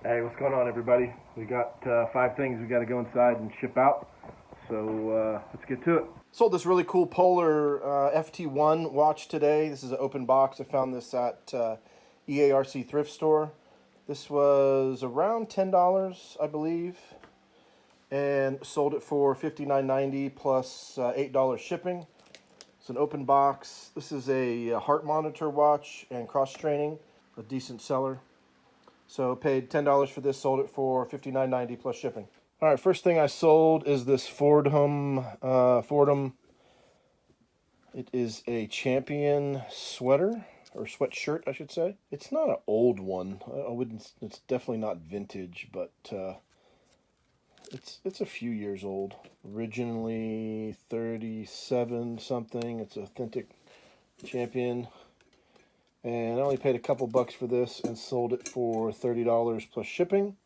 Hey, what's going on, everybody? We got 5 things we got to go inside and ship out, so let's get to it. Sold this really cool Polar FT1 watch today. This is an open box. I found this at EARC thrift store. This was around $10, I believe, and sold it for $59.90 plus $8 shipping. It's an open box. This is a heart monitor watch and cross-training, a decent seller. So paid $10 for this, sold it for $59.90 plus shipping. All right, first thing I sold is this Fordham. It is a Champion sweater, or sweatshirt, I should say. It's not an old one. I wouldn't. It's definitely not vintage, but it's a few years old. Originally 37 something. It's authentic Champion. And I only paid a couple bucks for this and sold it for $30 plus shipping.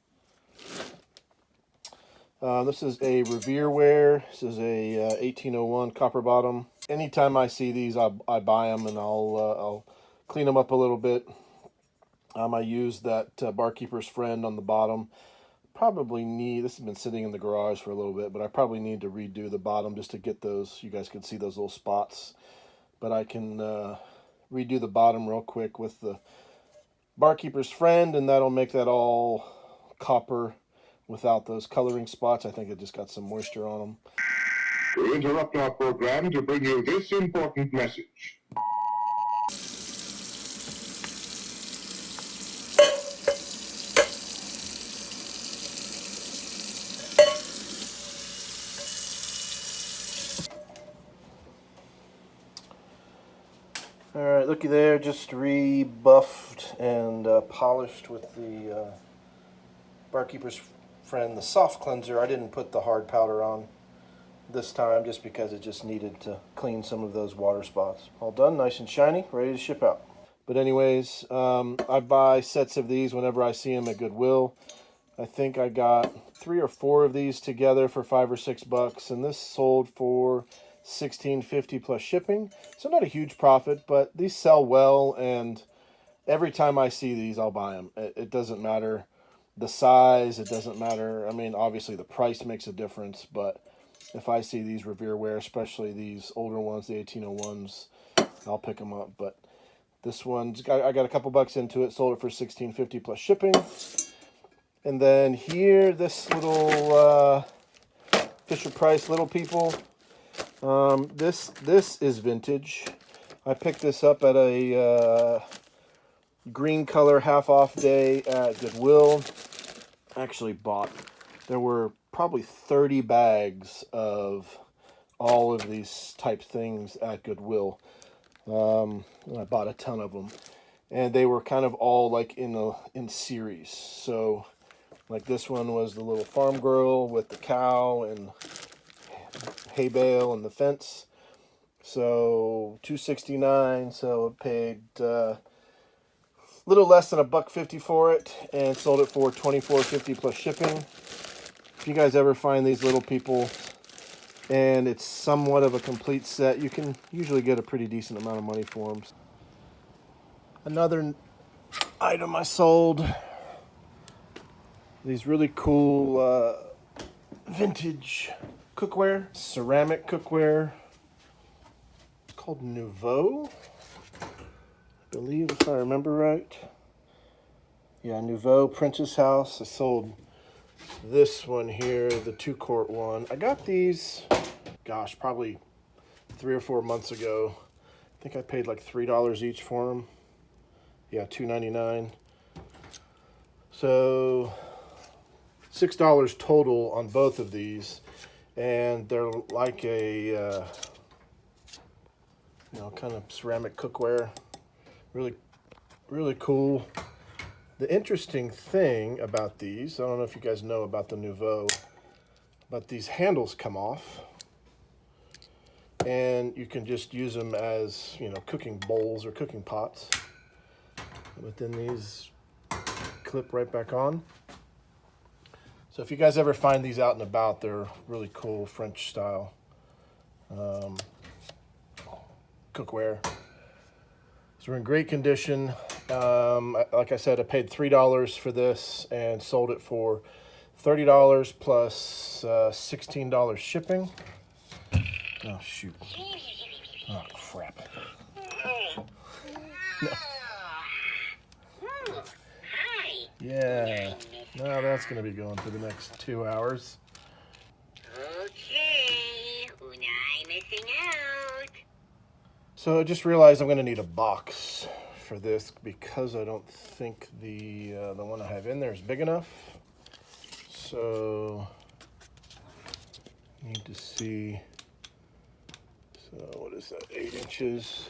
This is a Revere wear. This is a 1801 copper bottom. Anytime I see these, I buy them, and I'll clean them up a little bit. I use that barkeeper's friend on the bottom. Probably need, this has been sitting in the garage for a little bit, but I probably need to redo the bottom just to get those, you guys can see those little spots. But I can redo the bottom real quick with the barkeeper's friend, and that'll make that all copper without those coloring spots. I think it just got some moisture on them. We interrupt our program to bring you this important message. Alright, looky there, just rebuffed and polished with the barkeeper's friend, the soft cleanser. I didn't put the hard powder on this time just because it just needed to clean some of those water spots. All done, nice and shiny, ready to ship out. But anyways, I buy sets of these whenever I see them at Goodwill. I think I got 3 or 4 of these together for $5 or $6, and this sold for $16.50 plus shipping. So not a huge profit, but these sell well, and every time I see these, I'll buy them. It doesn't matter the size, it doesn't matter. I mean, obviously the price makes a difference, but if I see these Revere wear, especially these older ones, the 1801s, I'll pick them up. But this one's I got a couple bucks into it, sold it for $16.50 plus shipping. And then here, this little Fisher-Price Little People. This is vintage. I picked this up at a green color half-off day at Goodwill. Actually there were probably 30 bags of all of these type things at Goodwill. And I bought a ton of them, and they were kind of all like in series. So like this one was the little farm girl with the cow and hay bale and the fence. So $2.69. So I paid little less than $1.50 for it, and sold it for $24.50 plus shipping. If you guys ever find these Little People and it's somewhat of a complete set, you can usually get a pretty decent amount of money for them. Another item I sold, these really cool vintage cookware, ceramic cookware. It's called Nouveau, I believe, if I remember right. Yeah, Nouveau Princess House. I sold this one here, the 2-quart one. I got these, gosh, probably 3 or 4 months ago. I think I paid like $3 each for them. Yeah, $2.99. So $6 total on both of these, and they're like a kind of ceramic cookware. Really, really cool. The interesting thing about these, I don't know if you guys know about the Nouveau, but these handles come off, and you can just use them as, cooking bowls or cooking pots. But then these clip right back on. So if you guys ever find these out and about, they're really cool French style cookware. So we're in great condition, Like I said, I paid $3 for this and sold it for $30 plus $16 shipping. Oh, shoot. Oh, crap. No. Yeah. Now that's going to be going for the next 2 hours. Okay, who am I missing out? So I just realized I'm going to need a box for this because I don't think the one I have in there is big enough. So need to see. So what is that? 8 inches.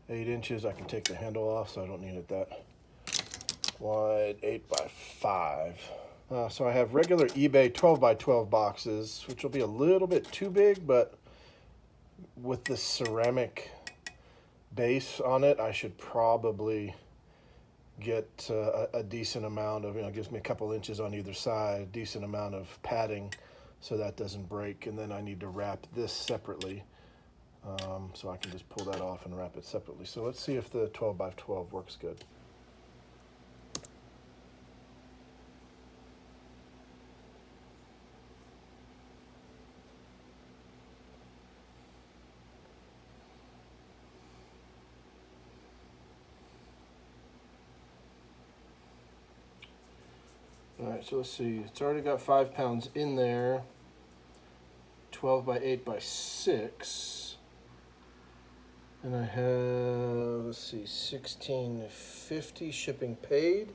8 inches. I can take the handle off, so I don't need it that wide. 8 by 5. So I have regular eBay 12 by 12 boxes, which will be a little bit too big, but with the ceramic base on it, I should probably get a decent amount of, it gives me a couple inches on either side, decent amount of padding so that doesn't break. And then I need to wrap this separately, so I can just pull that off and wrap it separately. So let's see if the 12 by 12 works good. All right, so let's see. It's already got 5 pounds in there. 12 by 8 by 6. And I have, let's see, $16.50 shipping paid.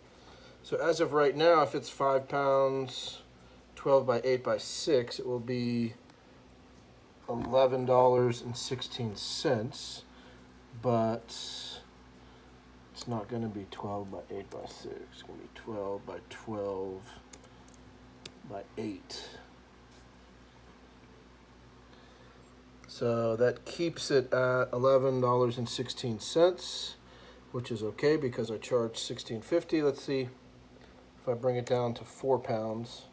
So as of right now, if it's 5 pounds, 12 by 8 by 6, it will be $11.16. But it's not going to be 12 by 8 by 6. It's going to be 12 by 12 by 8. So that keeps it at $11.16, which is okay because I charged $16.50. Let's see if I bring it down to 4 pounds,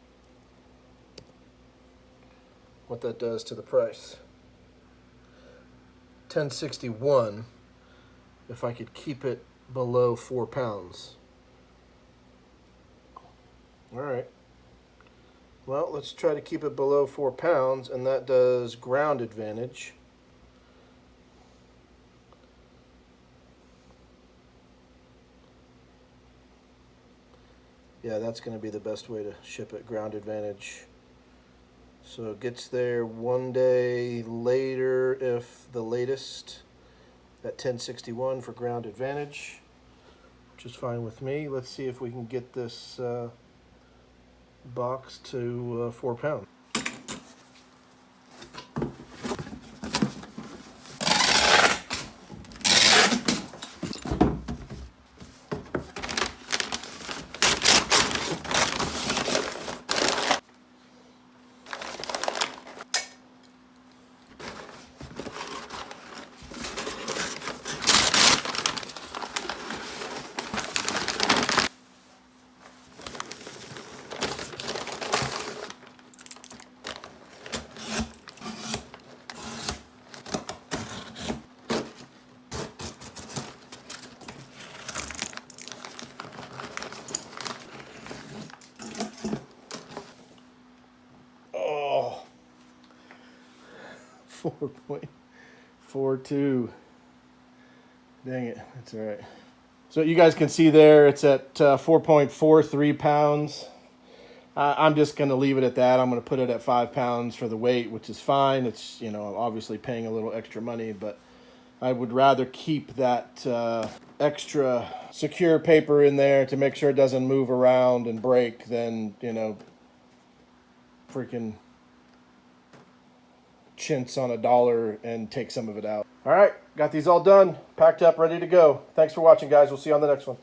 what that does to the price. $10.61 if I could keep it below 4 pounds. All right. Well, let's try to keep it below 4 pounds, and that does ground advantage. Yeah, that's going to be the best way to ship it, ground advantage. So it gets there 1 day later, if the latest, at $10.61 for ground advantage, which is fine with me. Let's see if we can get this box to 4 pounds. Oh, 4.42. Dang it, that's all right. So you guys can see there, it's at 4.43 pounds. I'm just going to leave it at that. I'm going to put it at 5 pounds for the weight, which is fine. It's, obviously paying a little extra money, but I would rather keep that extra secure paper in there to make sure it doesn't move around and break than, freaking chintz on $1 and take some of it out. All right, got these all done, packed up, ready to go. Thanks for watching, guys. We'll see you on the next one.